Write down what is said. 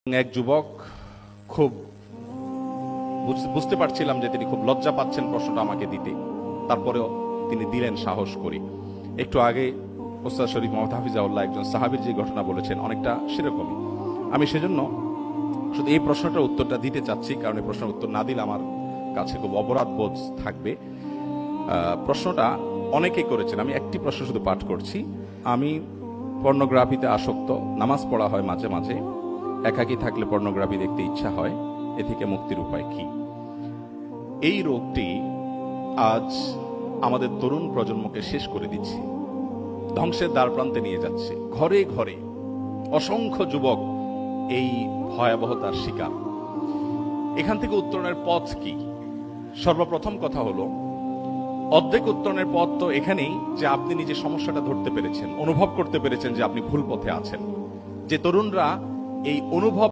এক যুবক খুব বুঝতে পারছিলাম যে তিনি খুব লজ্জা পাচ্ছেন প্রশ্নটা আমাকে দিতে, তারপরেও তিনি দিলেন সাহস করে। একটু আগে ওস্তাদ শরীফ মোহাম্মদ হাফিজাউল্লাহ একজন সাহাবীর যে ঘটনা বলেছেন অনেকটা সেরকমই। আমি সেজন্য শুধু এই প্রশ্নটার উত্তরটা দিতে চাচ্ছি, কারণ এই প্রশ্নের উত্তর না দিলে আমার কাছে খুব অপরাধ বোধ থাকবে। প্রশ্নটা অনেকেই করেছেন, আমি একটি প্রশ্ন শুধু পাঠ করছি। আমি পর্নোগ্রাফিতে আসক্ত, নামাজ পড়া হয় মাঝে মাঝে, একাকী থাকলে পর্নোগ্রাফি দেখতে ইচ্ছা হয়, এ থেকে মুক্তির উপায় কি? এই রোগটি আজ আমাদের তরুণ প্রজন্মকে শেষ করে দিচ্ছে, ধ্বংসের দ্বার প্রান্তে নিয়ে যাচ্ছে। ঘরে ঘরে অসংখ্য যুবক এই ভয়াবহতার শিকার। এখান থেকে উত্তরণের পথ কি? সর্বপ্রথম কথা হলো, অর্ধেক উত্তরণের পথ তো এখানেই যে আপনি নিজে সমস্যাটা ধরতে পেরেছেন, অনুভব করতে পেরেছেন যে আপনি ভুল পথে আছেন। যে তরুণরা এই অনুভব